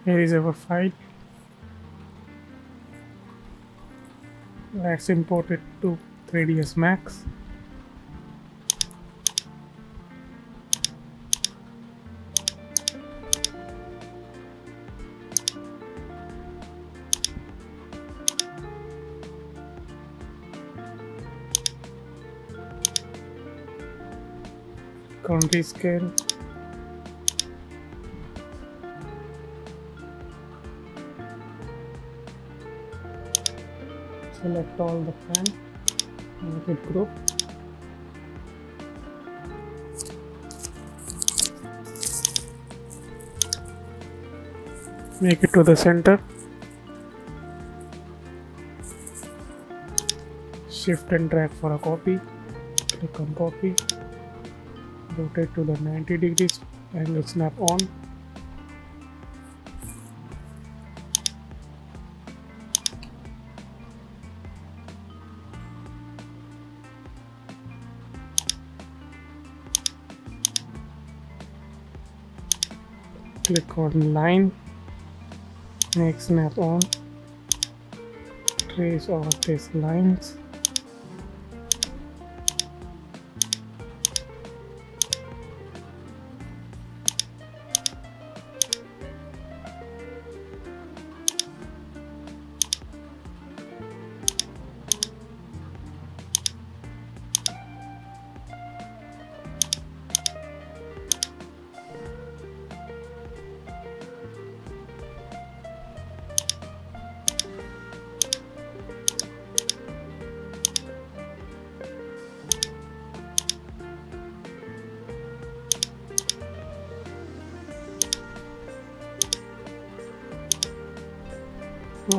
Here is our file. Let's import it to 3dsMax. On rescale. Select all the plan, make it group. Make it to the center. Shift and drag for a copy. Click on copy. Rotate to the 90 degrees, angle snap on. Click on line, make snap on, trace all these lines.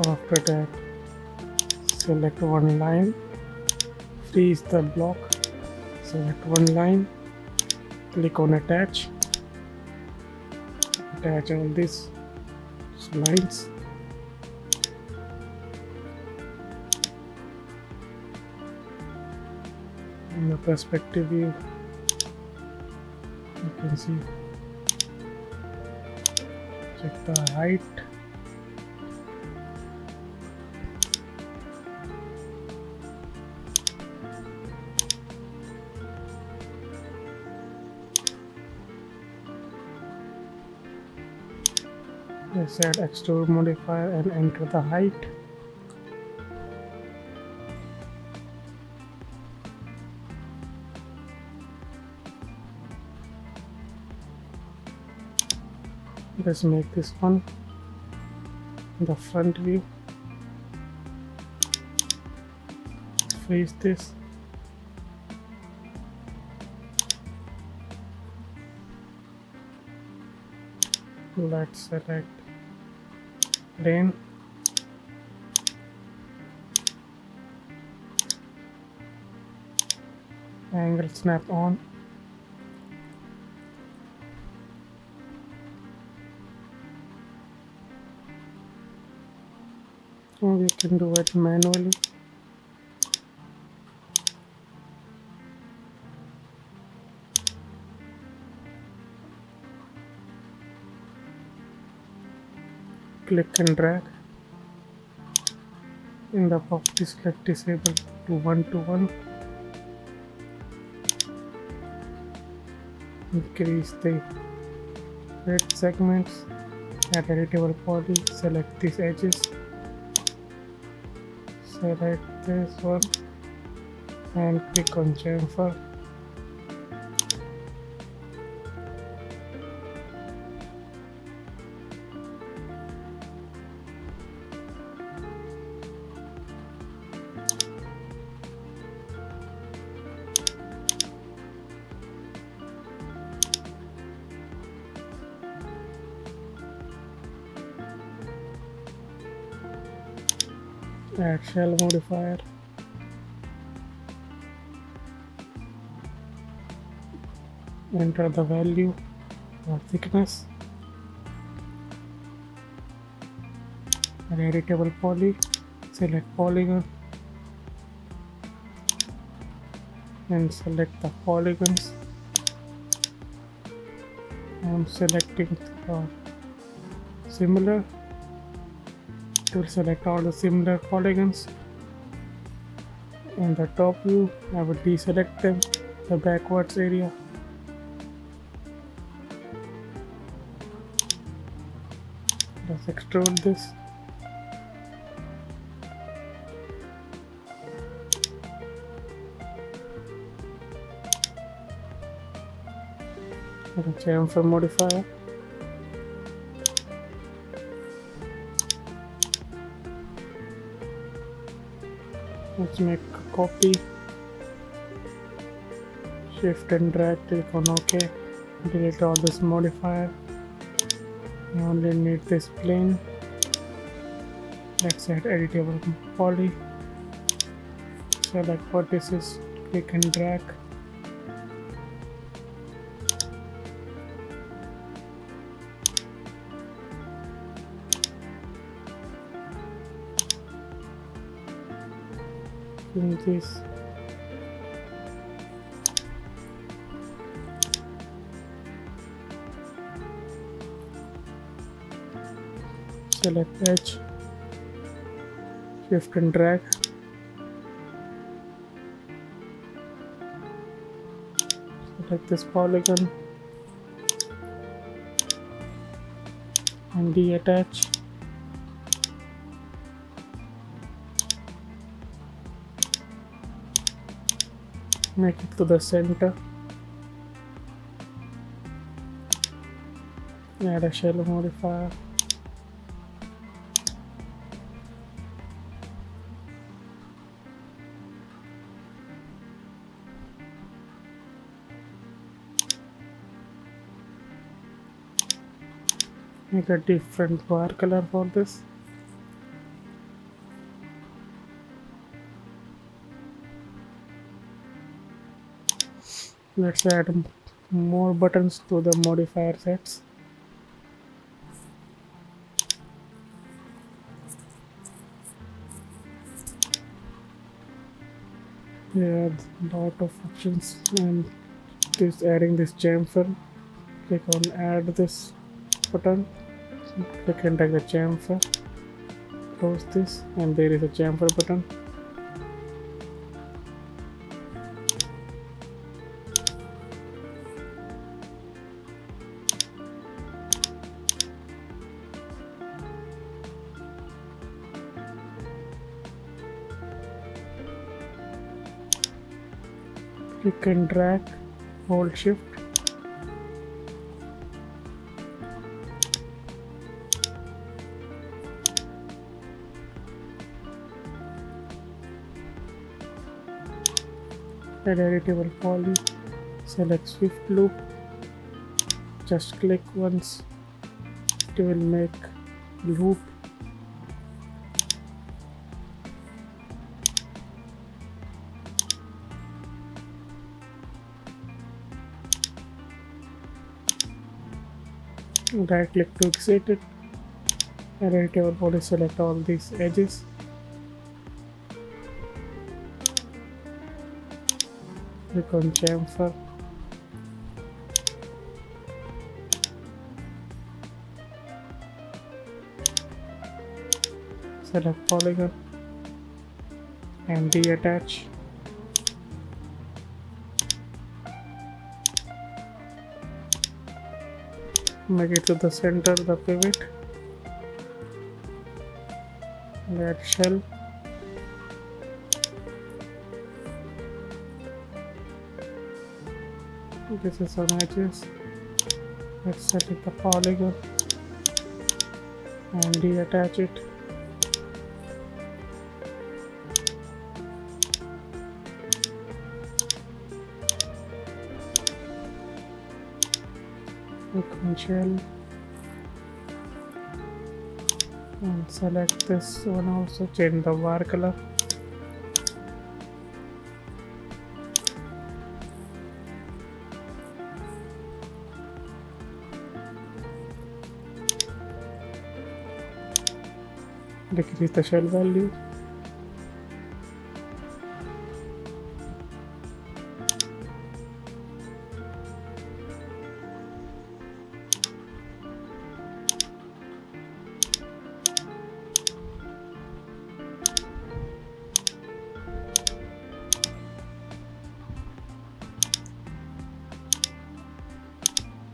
After that, select one line, freeze the block, select one line, click on attach, attach all these lines. In the perspective view, you can see, check the height. Let's add extrude modifier and enter the height. Let's make this one the front view. Freeze this. Let's select plane. Angle snap on. Or we can do it manually. Click and drag. In the property, select disable to 1:1. Increase the red segments. Add editable poly. Select these edges. Select this one and click on chamfer. Add shell modifier. Enter the value or thickness. Add editable poly. Select polygon and select the polygons. I am selecting the similar. It will select all the similar polygons. In the top view, I will deselect them, the backwards area. Let's extrude this. The chamfer modifier. Let's make a copy. Shift and drag, click on OK. Delete all this modifier. I only need this plane. Let's add editable poly. Select vertices, click and drag. Doing this. Select edge, shift and drag. Select this polygon and deattach. Make it to the center. Add a shell modifier. Make a different bar color for this. Let's add more buttons to the modifier sets. There are a lot of options, and this adding this chamfer. Click on add this button. Click and drag the chamfer. Close this, and there is a chamfer button. Click and drag, hold shift. Add editable poly, select swift loop, just click once, it will make loop. Right click to exit it. Add editable poly, select all these edges. Click on chamfer. Select polygon and deattach. Make it to the center, the pivot. Add shell. This is some edges. Let's set it the polygon and deattach it. Click on shell and select this one also. Change the bar color. Decrease the shell value.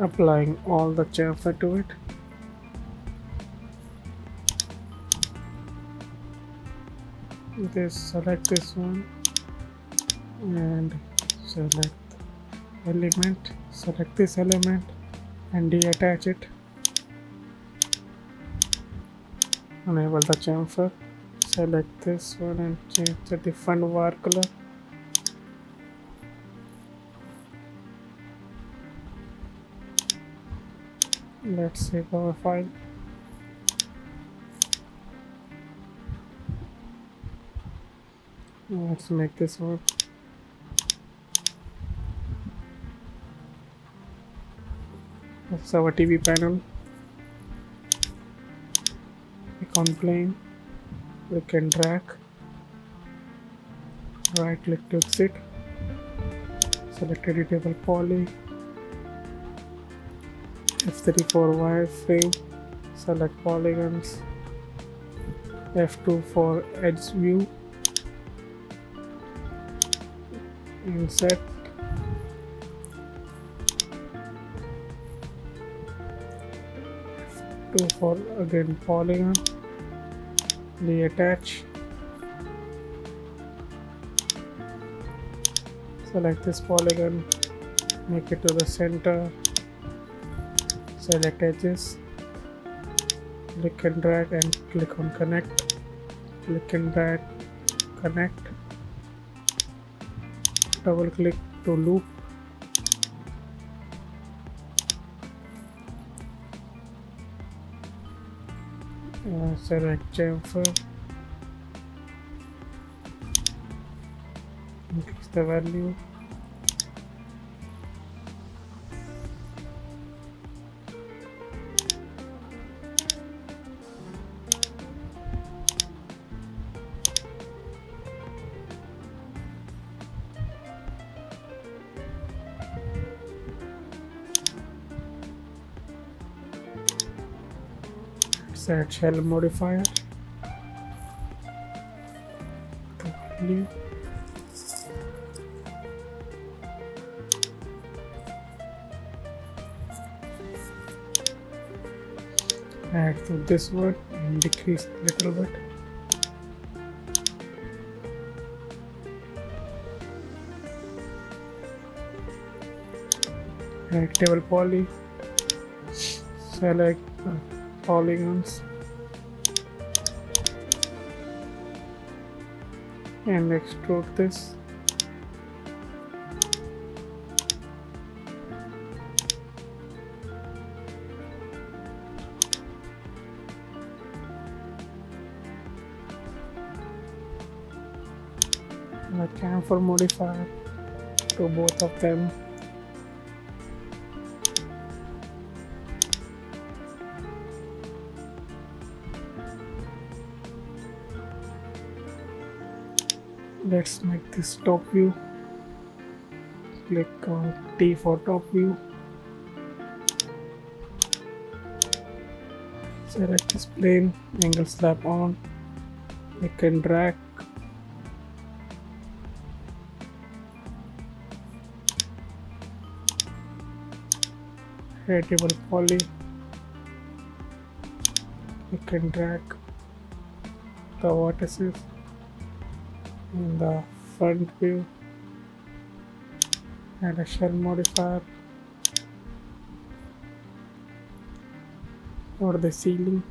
applying all the chamfer to it. Select this one and select element, select this element and deattach it. Enable the chamfer, select this one and change the different var color. Let's save our file. Let's make this one. This is our TV panel. Click on plane, click and drag, right click to exit, select editable poly, F3 for wireframe, select polygons, F2 for edge view, insert, F2 for again polygon, deattach, select this polygon, make it to the center, select edges, click and drag and click on connect, click and drag, connect, double click to loop, select chamfer, increase the value, set shell modifier, the value, add to this one and decrease a little bit, add table poly, select polygons and extrude this. A chamfer modifier to both of them. Let's make this top view. Click on T for top view. Select this plane, angle slab on. Click and drag. Editable poly. Click and drag the vertices in the front view, add a shell modifier for the ceiling.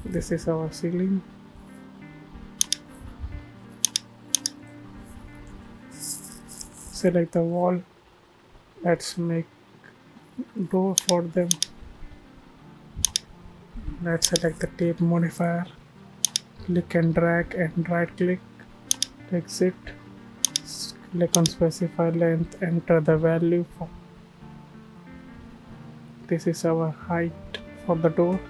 This is our ceiling. Select the wall. Let's make door for them. Let's select the tape modifier. Click and drag and right click to exit, click on specify length, enter the value for this is our height for the door.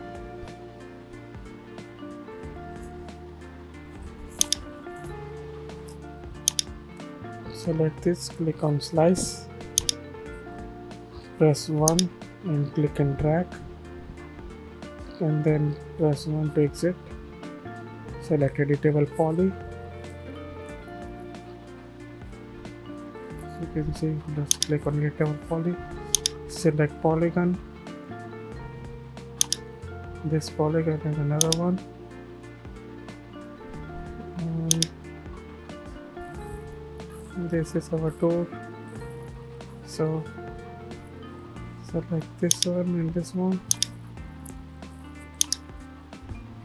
Select this, click on slice, press 1 and click and drag and then press 1 to exit. Select editable poly, can see, just click on edit poly, select polygon, this polygon and another one, and this is our door. So select this one and this one,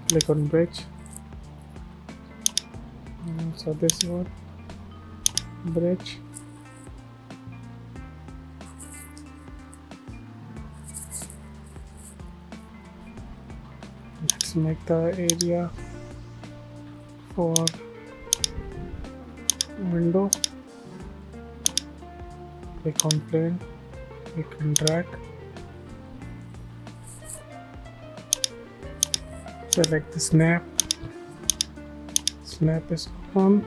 click on bridge, and so this one, bridge, let's make the area for window, click on plane, click on drag, select the snap is on,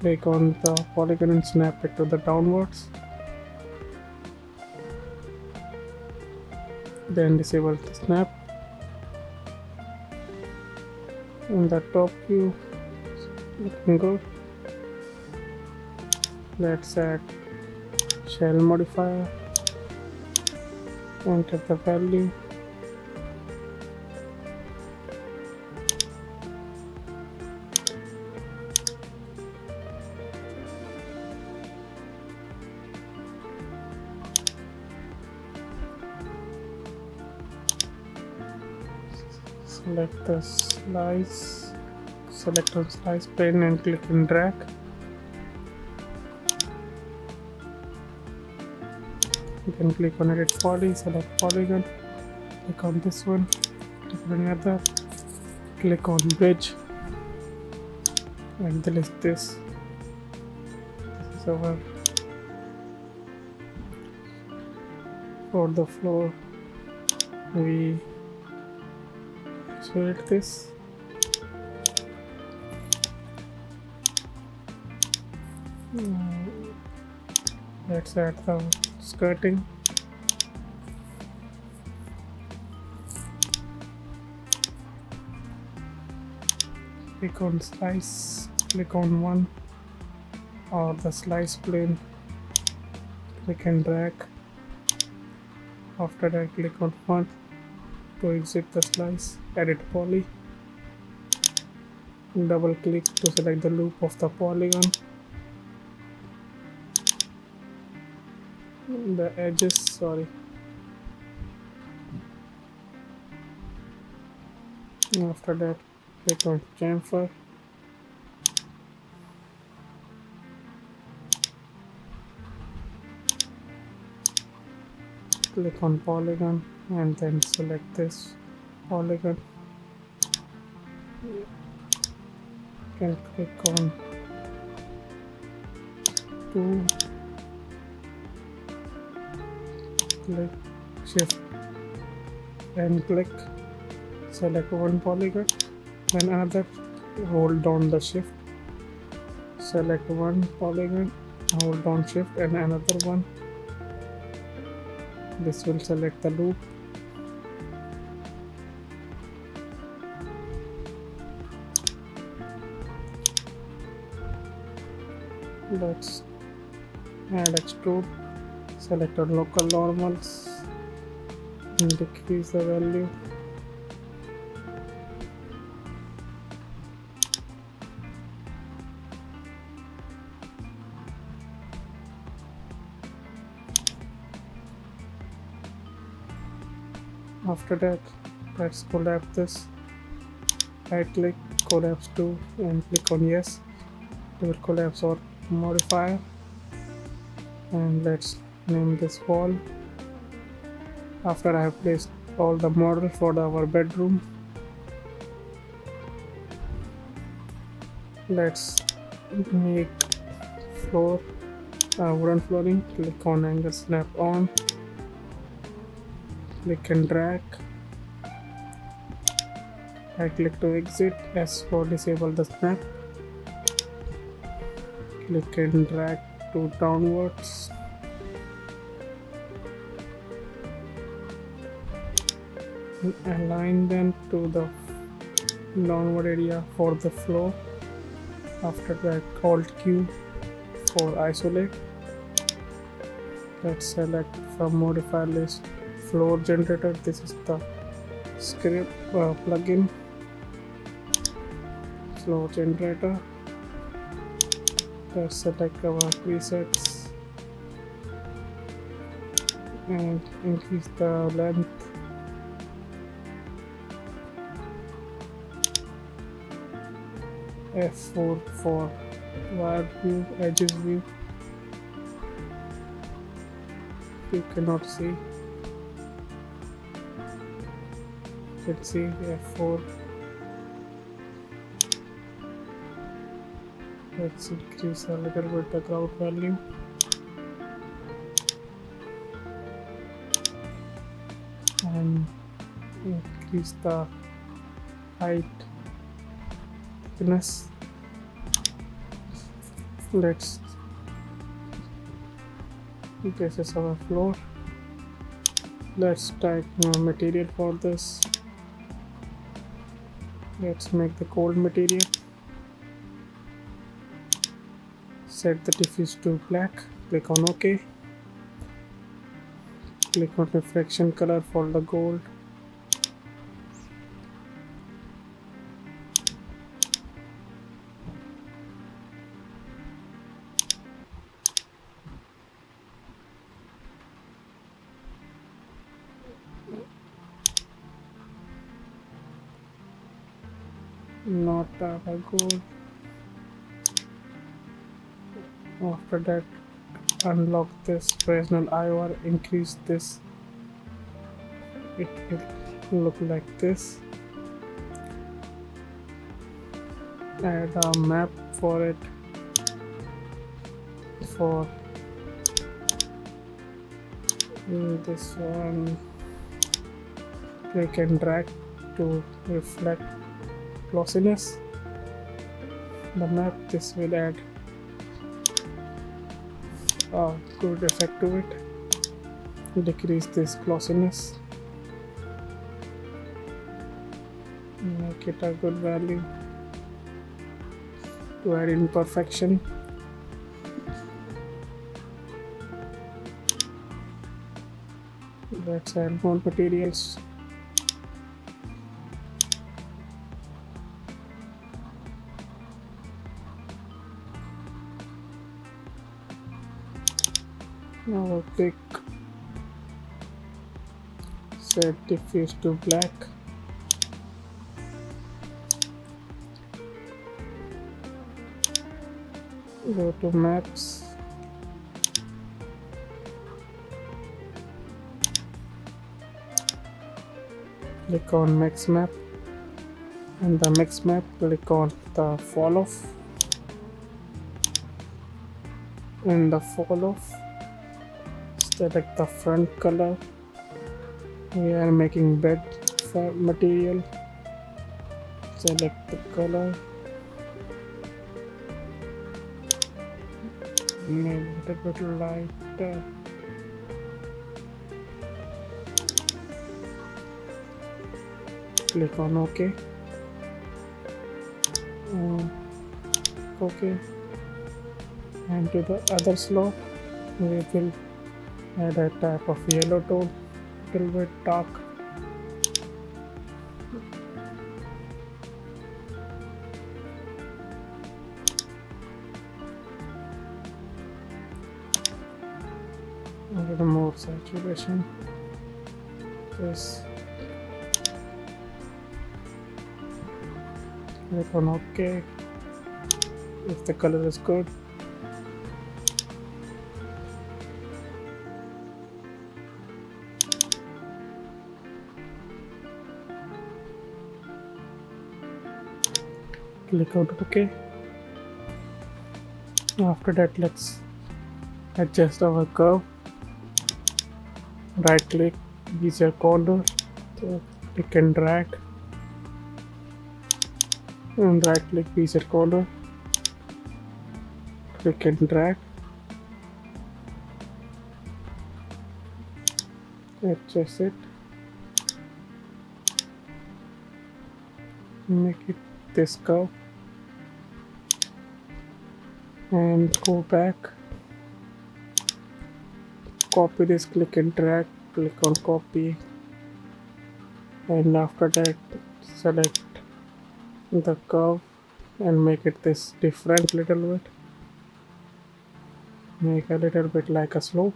click on the polygon and snap it to the downwards, then disable the snap. In the top view, looking good. Let's add shell modifier, enter the value, select the slice, select on slice pane and click and drag. You can click on edit poly, select polygon, click on this one, click on another, click on bridge, and delete this. This is our for the floor. We isolate this. Let's add the skirting. Click on slice, click on one or the slice plane, click and drag. After that, click on one to exit the slice, edit poly, double click to select the loop of the polygon, the edges, sorry. After that, click on chamfer, click on polygon and then select this polygon. You can click on 2, click shift and click, select one polygon, then another, hold down the shift, select one polygon, hold down shift and another one. This will select the loop. Let's add extrude, select on local normals and decrease the value. After that, let's collapse this. Right click, collapse to, and click on yes. It will collapse our modifier. And let's name this wall. After I have placed all the model for our bedroom, let's make floor, wooden flooring. Click on angle snap on, click and drag, right click to exit, S for disable the snap, click and drag to downwards, align them to the downward area for the floor. After that, Alt Q for isolate. Let's select from modify list floor generator. This is the script plugin floor generator. Let's select our presets and increase the length. F4 for wide view, edges view. You cannot see. Let's see F4. Let's increase a little bit the ground value. And increase the height thickness. Let's this is our floor. Let's type material for this. Let's make the cold material. Set the diffuse to black. Click on OK. Click on reflection color for the gold. Not a gold. After that, unlock this Fresnel IOR, increase this. It will look like this. Add a map for it. For this one, click and drag to reflect glossiness. The map, this will add a good effect to it. Decrease this glossiness. Make it a good value to add imperfection. Let's add more materials. Now we'll pick set diffuse to black. Go to maps. Click on max map. And the max map, click on the fall off. In the fall off, select the front color. We are making bed material. Select the color. Make it a bit lighter. Click on OK. OK. And to the other slope, we will add a type of yellow tone, little bit dark. A little more saturation. This. Click on OK. If the color is good. Click on OK. After that, let's adjust our curve. Right click, bezier corner, so click and drag. And right click, bezier corner, click and drag. Adjust it. Make it this curve. and go back, copy this, click and drag, click on copy, and after that select the curve and make it this different little bit, make a little bit like a slope,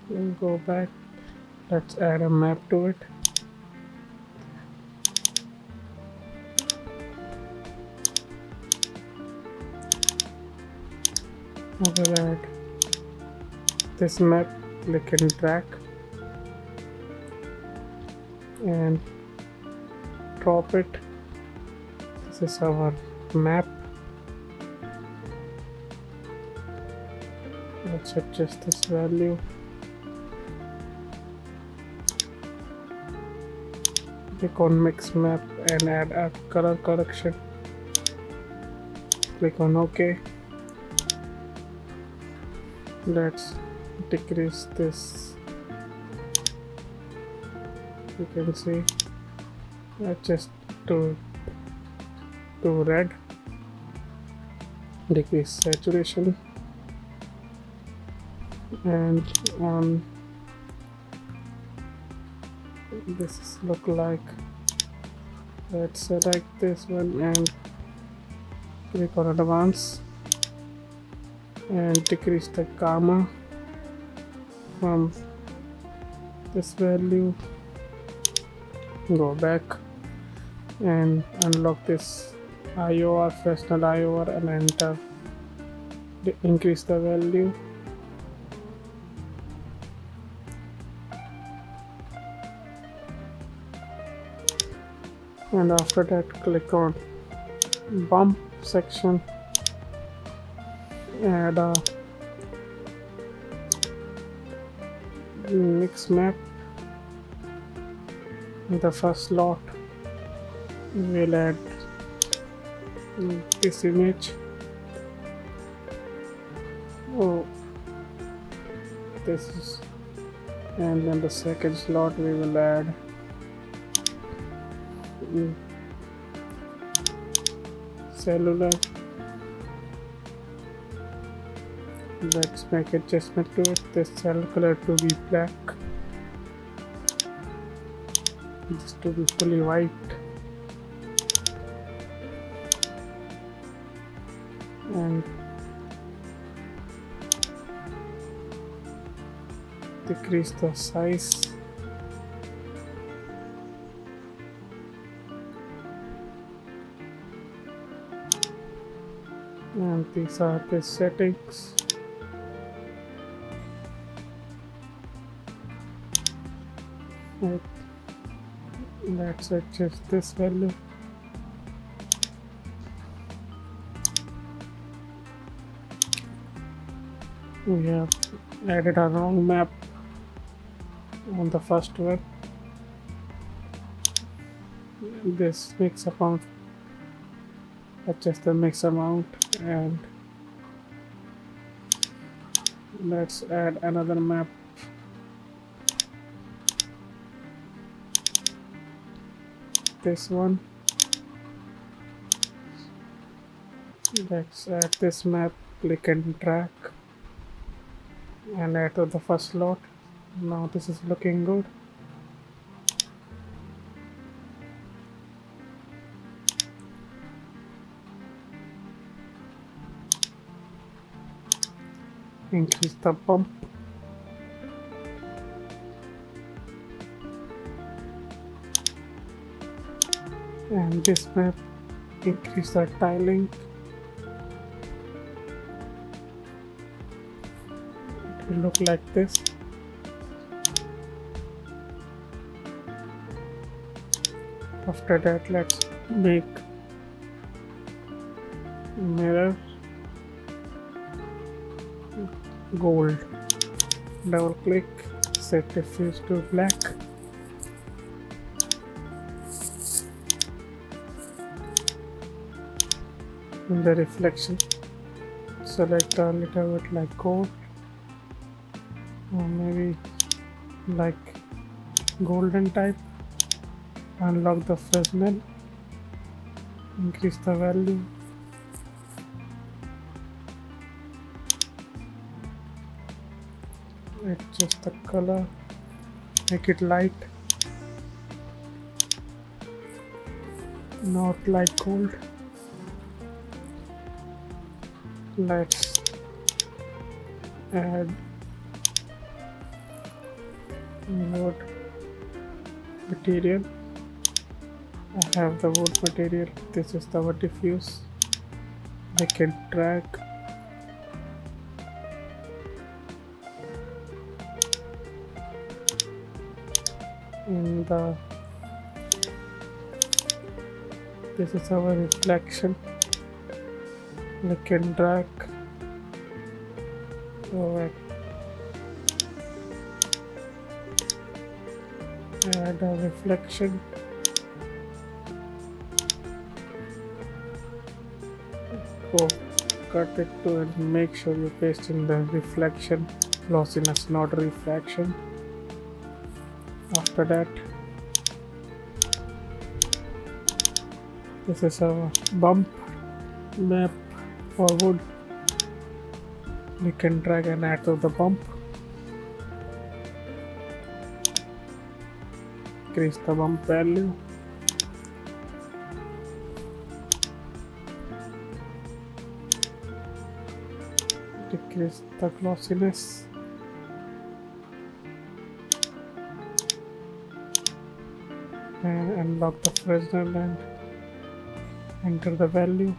and go back. Let's add a map to it. I will add this map, click and drag, and drop it. This is our map. Let's adjust this value. Click on mix map and add a color correction. Click on OK. Let's decrease this. You can see adjust to red, decrease saturation, and on this is look like. Let's select this one and click on advance and decrease the gamma from this value. Go back and unlock this IOR, Fresnel IOR, and enter. Increase the value. And after that click on bump section, add a mix map. In the first slot we'll add this image. This is, and then the second slot we will add cellular. Let's make adjustment to it. This cell color to be black, this to be fully white, and decrease the size. And these are the settings. Let's adjust this value. We have added a wrong map on the first one. This mix amount, adjust the mix amount, and let's add another map. This one. Let's add this map, click and drag, and add to the first slot. Now this is looking good. Increase the bump. And this map, increase the tiling. It will look like this. After that, let's make mirror gold. Double click, set diffuse to black. In the reflection, select a little bit like gold, or maybe like golden type. Unlock the Fresnel increase the value, adjust the color, make it light, not light gold. Let's add wood material. I have the wood material. This is the wood diffuse. I can drag in the, this is our reflection. I can drag so add a reflection. Go cut it to and make sure you paste in the reflection glossiness, not refraction. After that, this is our bump map for wood. We can drag and add to the bump. Increase the bump value. Decrease the glossiness. And unlock the Fresnel and enter the value.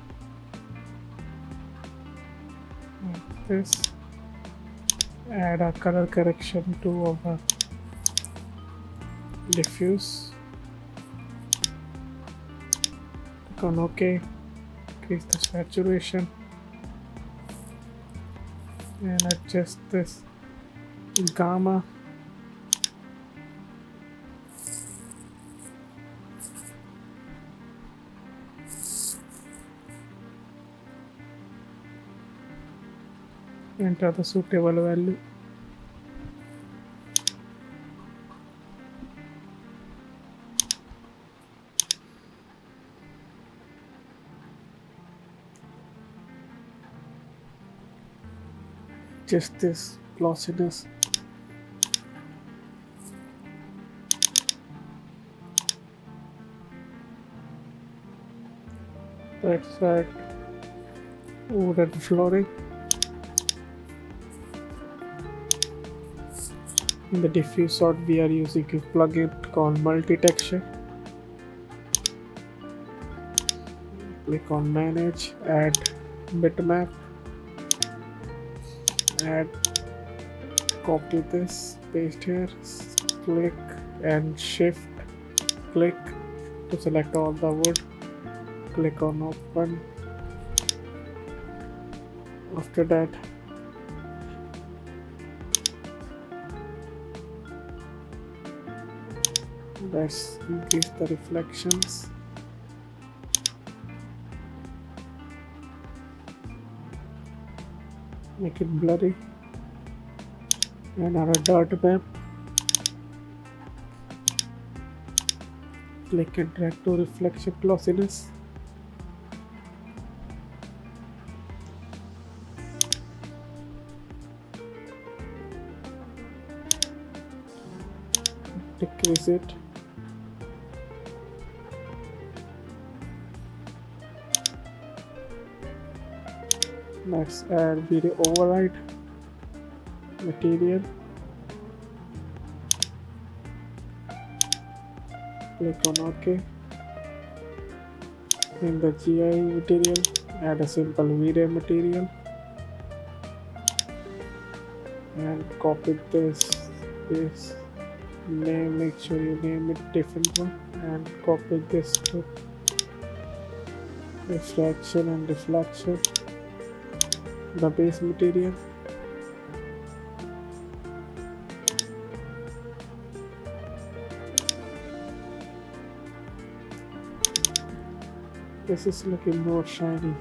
Like this. Add a color correction to our diffuse. Click on OK. Increase the saturation and adjust this gamma. Enter the suitable value. Just this glossiness. Let's add wooden flooring. In the diffuse sort, we are using a plugin called multi-texture. Click on manage, add bitmap, add, copy this, paste here, click and shift click to select all the wood. Click on open. After that, let's increase the reflections. Make it blurry. And our dirt map. Click and drag to reflection glossiness. Decrease it. Let's add video override material. Click on OK. In the GI material, add a simple Vray material and copy this name. Make sure you name it different one and copy this to refraction and reflection. The base material. This is looking more shiny.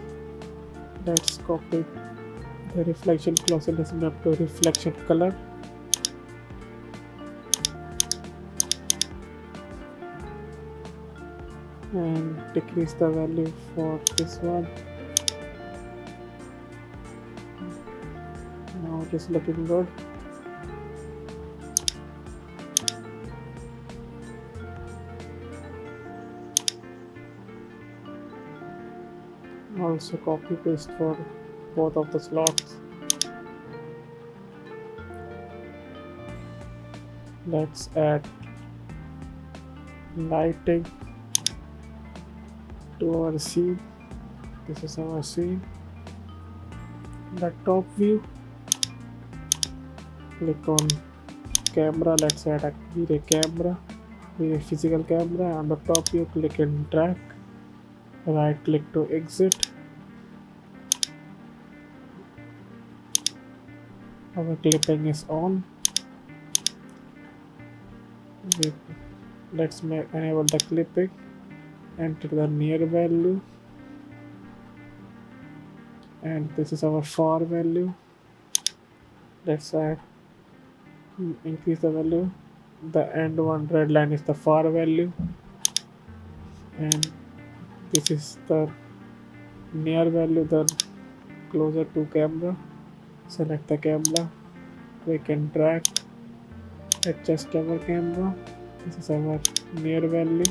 Let's copy the reflection glossiness map to reflection color. and decrease the value for this one. Now it is looking good. Also copy paste for both of the slots. Let's add lighting to our scene. This is our scene. The top view, click on camera. Let's add a Vray camera, Vray physical camera. On the top view, click and drag. Right click to exit. Our clipping is on. Let's enable the clipping. Enter the near value, and this is our far value. Let's add increase the value. The end one red line is the far value, and this is the near value, the closer to camera. Select the camera, click and drag, adjust our camera. This is our near value.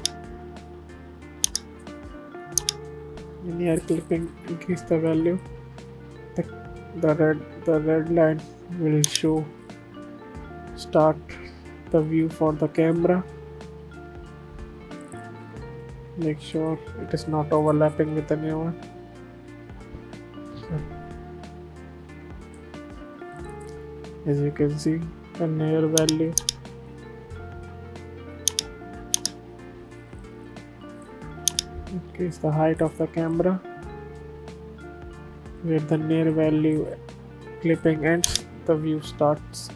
Near clipping, increase the value. The red line will show start the view for the camera. Make sure it is not overlapping with the new one. As you can see, the near value increase the height of the camera. Where the near value clipping ends, the view starts.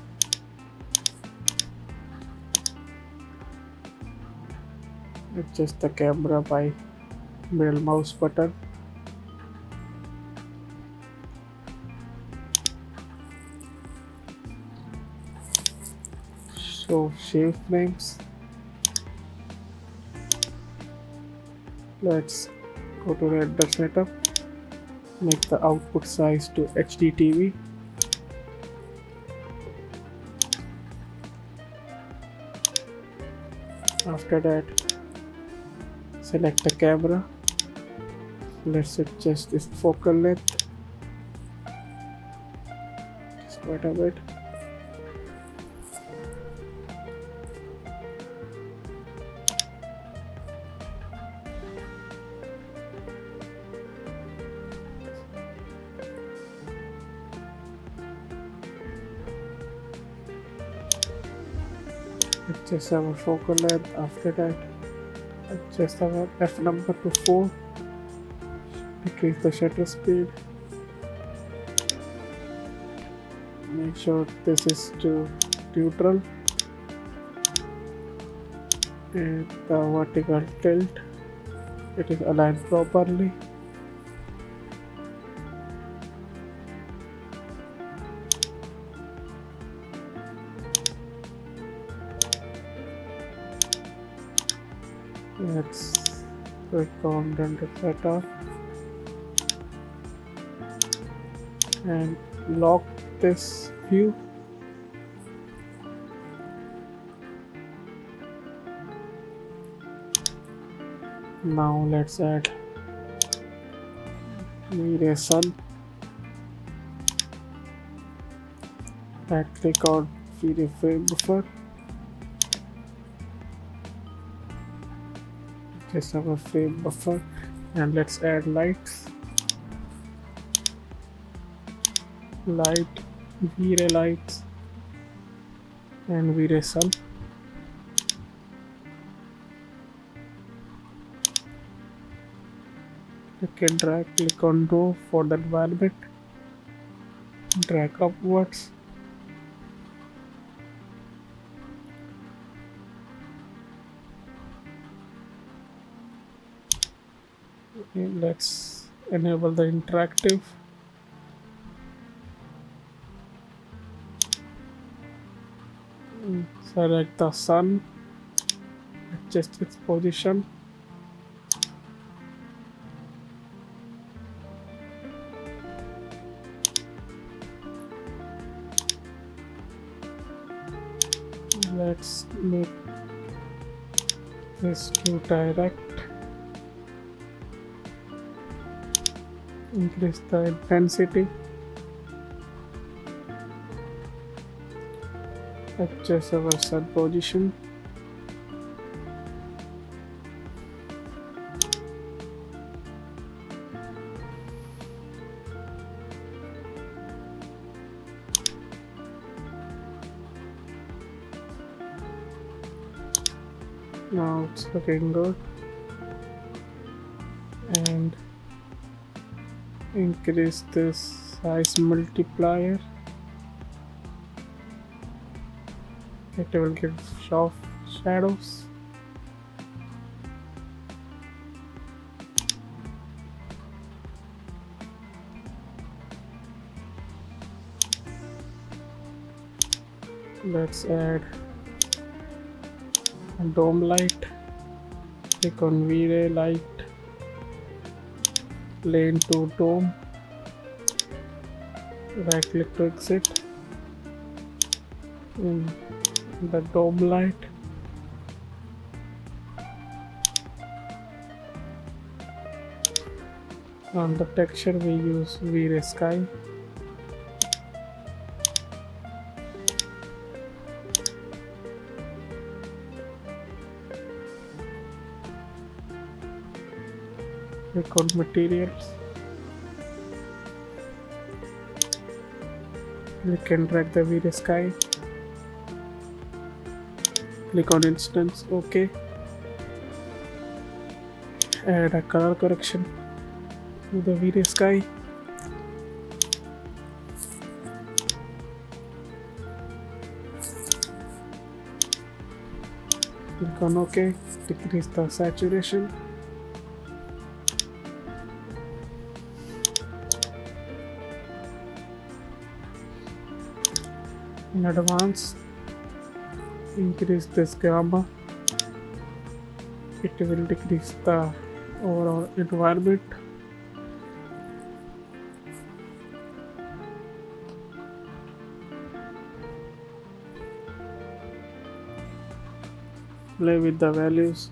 Adjust the camera by middle mouse button. Show shape frames. Let's go to render setup. Make the output size to HDTV. After that, select the camera. Let's adjust this focal length just quite a bit. Adjust our focal length. After that, adjust our f number to 4. Decrease the shutter speed. Make sure this is to neutral. And the vertical tilt, it is aligned properly. Let's click on render setup and lock this view. Now let's add Vray Sun. Right click on Vray frame buffer. Just our frame buffer, and let's add lights. Vray lights and Vray Sun. Click and drag, click on row for the environment. Drag upwards. Okay, let's enable the interactive. Select the sun, adjust its position. Let's make this to direct. Increase the intensity. Adjust our sun position. Now it's looking good. And increase this size multiplier. It will give soft shadows. Let's add a dome light. Click on Vray light, plane to dome. Right click to exit. The dome light. On the texture we use Vray sky. Click on materials. Click and drag the Vray sky. Click on instance, OK. Add a color correction to the Vray sky. Click on OK. Decrease the saturation. In advance, increase this gamma. It will decrease the overall environment. Play with the values.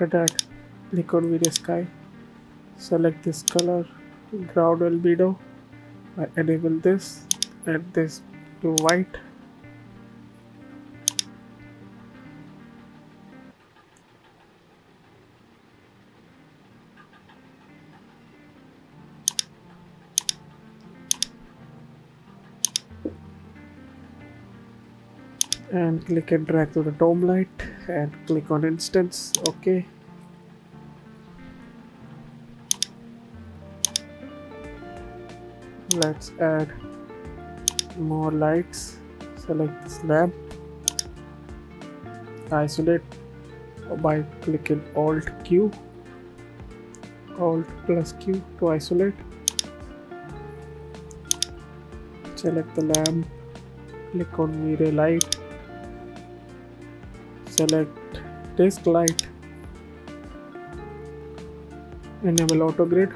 After that, click on Vray sky. Select this color, ground albedo. I enable this, add this to white. And click and drag to the dome light and click on instance, OK. Let's add more lights. Select this lamp. Isolate by clicking Alt Q. Alt plus Q to isolate. Select the lamp. Click on Vray light. Select disk light. Enable auto grid.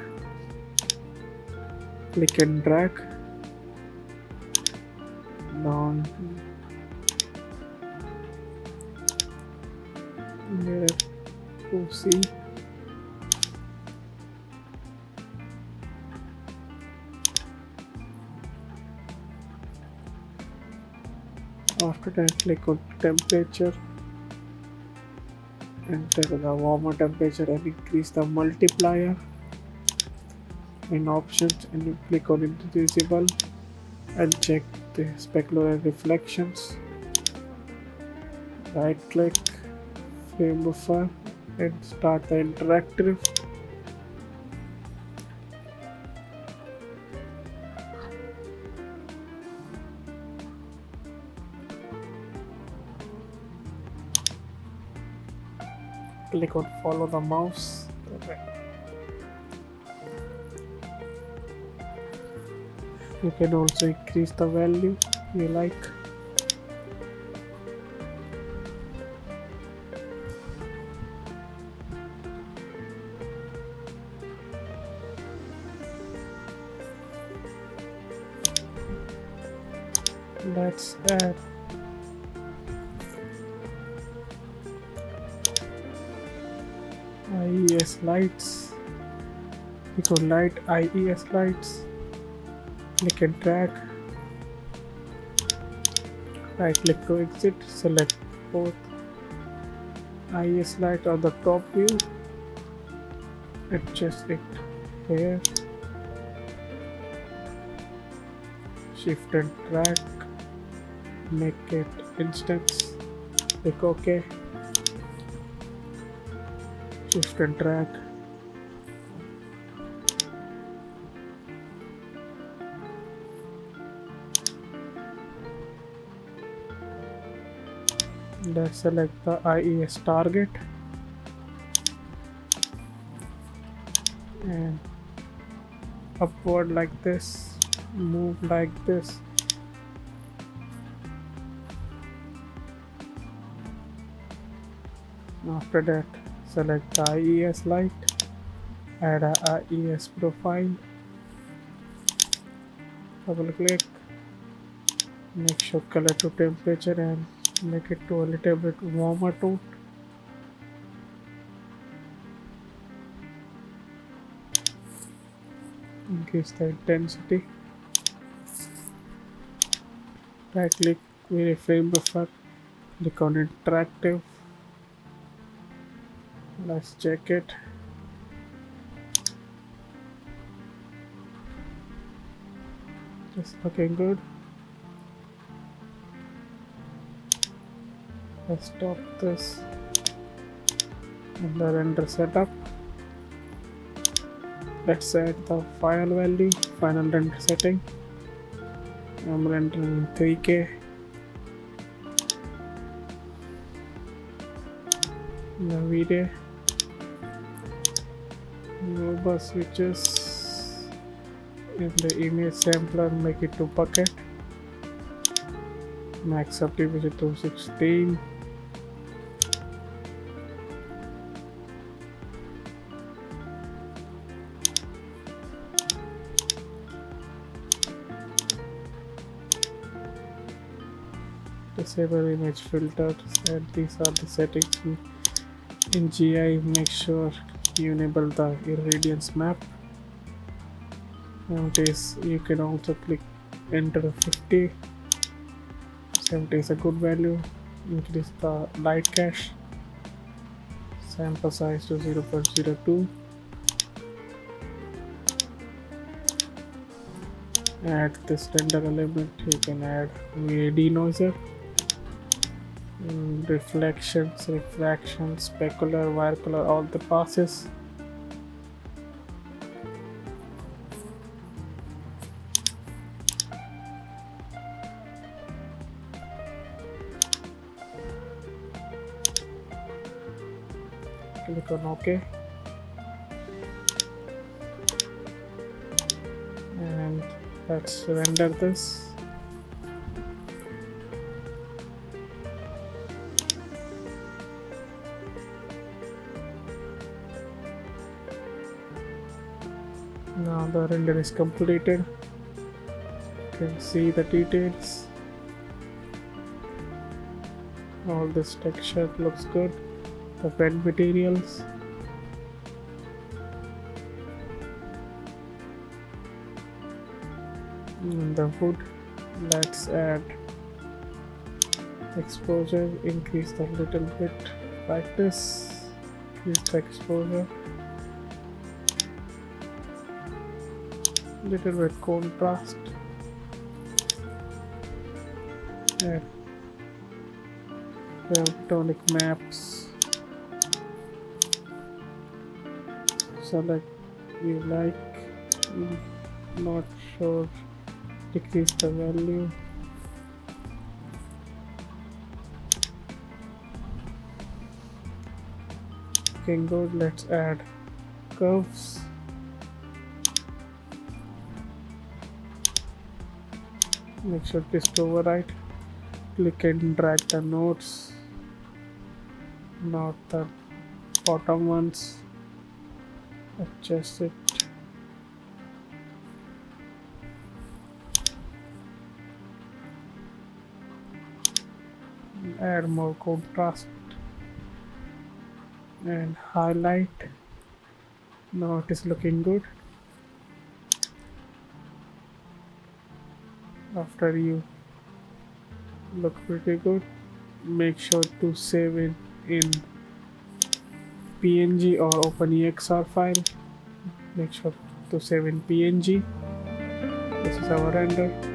Click and drag down here to see. After that, click on temperature. Enter the warmer temperature and increase the multiplier. In options, and you click on invisible and check the specular reflections. Right click, frame buffer, and start the interactive. Click on follow the mouse. You can also increase the value you like. Let's add IES lights. We could light IES lights. Click and drag. Right click to exit. Select both IES light on the top view. Adjust it here. Shift and drag. Make it instance. Click OK. Shift and drag. Let's select the IES target and upward like this, move like this. After that, select the IES light, add a IES profile, double click, make sure color to temperature and make it to a little bit warmer tone. Increase the intensity. Right click, vary frame buffer, click on interactive. Let's check it. It's looking good. Let's stop this in the render setup. Let's set the final value, final render setting. I'm rendering 3K. The video. Mobile switches in the image sampler, make it to bucket. Max optimization to 16. Disable image filters, and these are the settings. In GI, make sure you enable the irradiance map. Nowadays, you can also click enter 50. 70 is a good value. Increase the light cache. Sample size to 0.02. Add this render element. You can add denoiser. Reflections, refractions, specular, wire color, all the passes. Click on OK. And let's render this. Now the render is completed. You can see the details. All this texture looks good. The pen materials. And the wood. Let's add exposure. Increase the little bit like this. Increase the exposure. Little bit contrast. Add tonic maps. Select you like. Not sure. Decrease the value. Okay, good. Let's add curves. make sure it is to override. Click and drag the nodes, not the bottom ones. Adjust it. Add more contrast and highlight. Now it is looking good. After you look pretty good, make sure to save it in PNG or OpenEXR file. Make sure to save in PNG. This is our render.